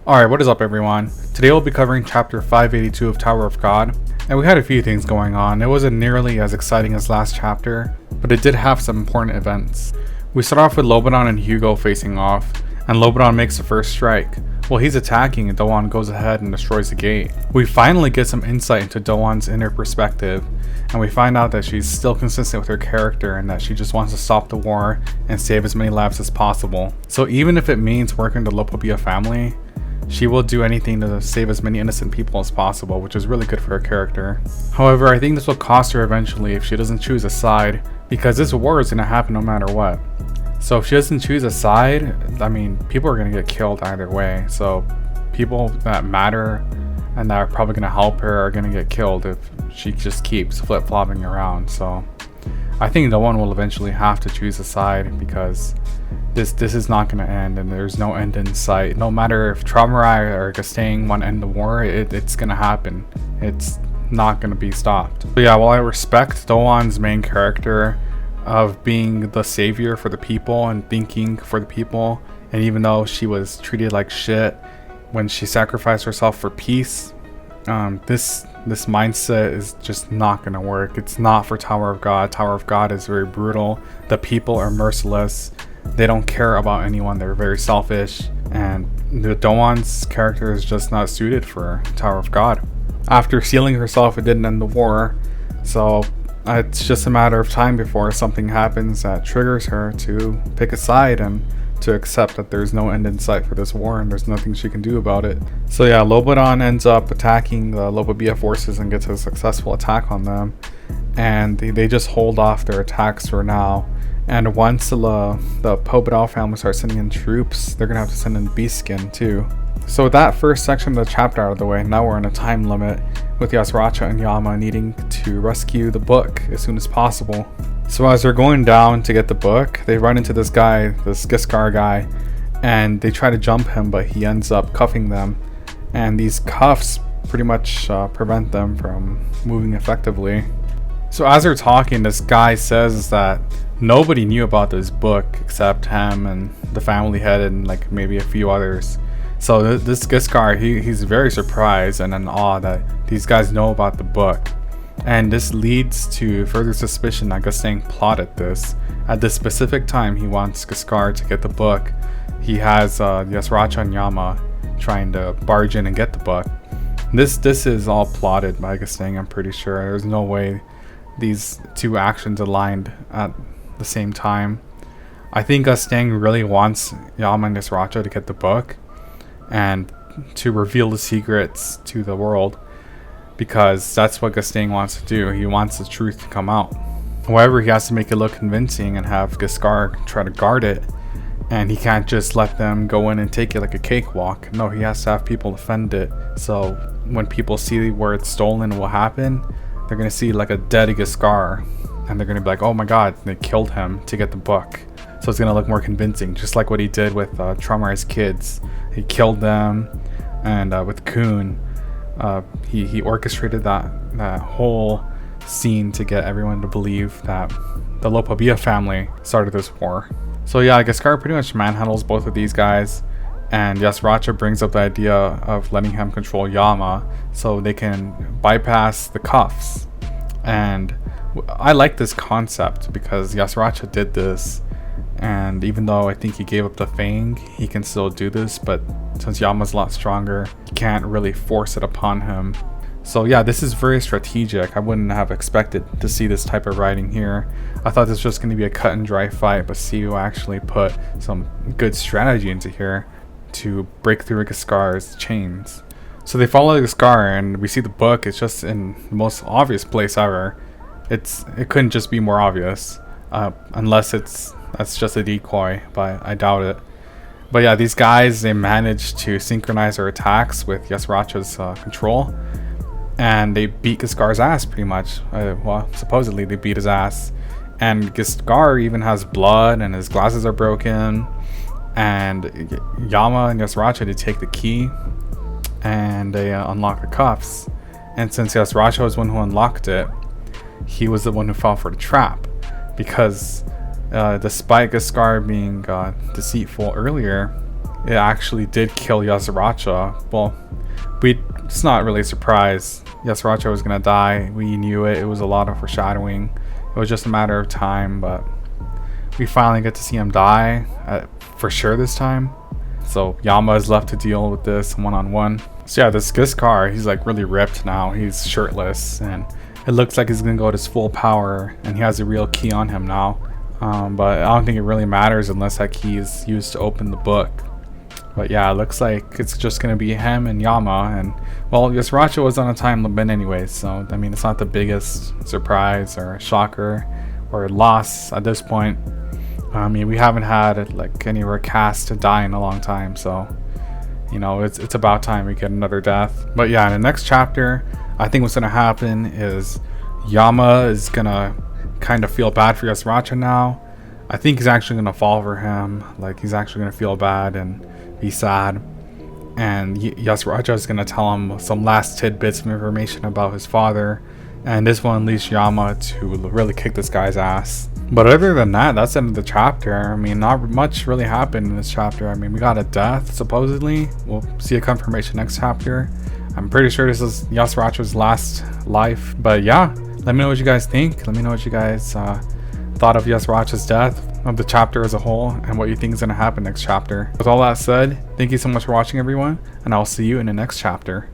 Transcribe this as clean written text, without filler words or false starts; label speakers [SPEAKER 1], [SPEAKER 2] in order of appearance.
[SPEAKER 1] Alright, what is up everyone? Today we'll be covering chapter 582 of Tower of God, and we had a few things going on. It wasn't nearly as exciting as last chapter, but it did have some important events. We start off with Lobanon and Hugo facing off, and Lobanon makes the first strike. While he's attacking, Doan goes ahead and destroys the gate. We finally get some insight into Doan's inner perspective, and we find out that she's still consistent with her character and that she just wants to stop the war and save as many lives as possible. So even if it means working the Lopabia family, she will do anything to save as many innocent people as possible, which is really good for her character. However, I think this will cost her eventually if she doesn't choose a side, because this war is going to happen no matter what. So if she doesn't choose a side, I mean, people are going to get killed either way. So people that matter and that are probably going to help her are going to get killed if she just keeps flip-flopping around. So I think no one will eventually have to choose a side, because this is not going to end, and there's no end in sight. No matter if Traumarai or Gastang want to end the war, it's going to happen. It's not going to be stopped. But yeah, while I respect Doan's main character of being the savior for the people and thinking for the people, and even though she was treated like shit when she sacrificed herself for peace, this mindset is just not going to work. It's not for Tower of God. Tower of God is very brutal. The people are merciless. They don't care about anyone. They're very selfish, and the Doan's character is just not suited for Tower of God. After sealing herself, it didn't end the war, so it's just a matter of time before something happens that triggers her to pick a side and to accept that there's no end in sight for this war and there's nothing she can do about it. So yeah, Lobanon ends up attacking the Lopabia forces and gets a successful attack on them, and they just hold off their attacks for now. And once the Pobedal family starts sending in troops, they're gonna have to send in Beastskin too. So with that first section of the chapter out of the way, now we're in a time limit with Yasratcha and Yama needing to rescue the book as soon as possible. So as they're going down to get the book, they run into this guy, this Giskar guy, and they try to jump him, but he ends up cuffing them. And these cuffs pretty much prevent them from moving effectively. So as they're talking, this guy says that nobody knew about this book except him and the family head and like maybe a few others. So this Giskar, he's very surprised and in awe that these guys know about the book. And this leads to further suspicion that Gastang plotted this. At this specific time, he wants Giskar to get the book. He has Yasratcha and Yama trying to barge in and get the book. This is all plotted by Gastang, I'm pretty sure. There's no way these two actions aligned at the same time. I think Gastang really wants Yama and Yasratcha to get the book and to reveal the secrets to the world, because that's what Gastang wants to do. He wants the truth to come out. However, he has to make it look convincing and have Giskar try to guard it, and he can't just let them go in and take it like a cakewalk. No, he has to have people defend it. So when people see where it's stolen and what happened, they're gonna see like a dead Giskar, and they're gonna be like, oh my god, they killed him to get the book. So it's gonna look more convincing, just like what he did with Traumarai's kids. He killed them, and with Kun, he orchestrated that whole scene to get everyone to believe that the Lopabia family started this war. So yeah, Giskar pretty much manhandles both of these guys, and Yasratcha brings up the idea of letting him control Yama so they can bypass the cuffs. And I like this concept because Yasratcha did this, and even though I think he gave up the Fang, he can still do this, but since Yama's a lot stronger, he can't really force it upon him. So yeah, this is very strategic. I wouldn't have expected to see this type of writing here. I thought this was just going to be a cut and dry fight, but Siu actually put some good strategy into here to break through Giskar's chains. So they follow Giskar, and we see the book. It's just in the most obvious place ever. It couldn't just be more obvious, unless that's just a decoy, but I doubt it. But yeah, these guys, they managed to synchronize their attacks with Yasratcha's control, and they beat Giskar's ass pretty much. Well, supposedly they beat his ass, and Giskar even has blood and his glasses are broken, and Yama and Yasratcha, they take the key and they unlock the cuffs. And since Yasratcha was the one who unlocked it, he was the one who fell for the trap, because despite Giskar being deceitful earlier, it actually did kill Yasratcha. Well, it's not really a surprise. Yasratcha was gonna die. We knew it. It was a lot of foreshadowing. It was just a matter of time, but we finally get to see him die for sure this time. So Yama is left to deal with this one-on-one. So yeah, this car, he's like really ripped now. He's shirtless, and it looks like he's gonna go at his full power, and he has a real key on him now. But I don't think it really matters unless that key is used to open the book. But yeah, it looks like it's just gonna be him and Yama, and well, yasratcha was on a time limit anyway, so I mean, it's not the biggest surprise or shocker or loss at this point. I mean, we haven't had like any of our cast to die in a long time, so you know, it's about time we get another death. But yeah, in the next chapter, I think what's gonna happen is Yama is gonna kind of feel bad for Yasratcha now. I think he's actually gonna fall for him. Like, he's actually gonna feel bad and be sad. And Yasratcha is gonna tell him some last tidbits of information about his father. And this one leads Yama to really kick this guy's ass. But other than that, that's the end of the chapter. I mean, not much really happened in this chapter. I mean, we got a death, supposedly. We'll see a confirmation next chapter. I'm pretty sure this is Yasratcha's last life. But yeah, let me know what you guys think. Let me know what you guys thought of Yasratcha's death, of the chapter as a whole, and what you think is going to happen next chapter. With all that said, thank you so much for watching, everyone, and I'll see you in the next chapter.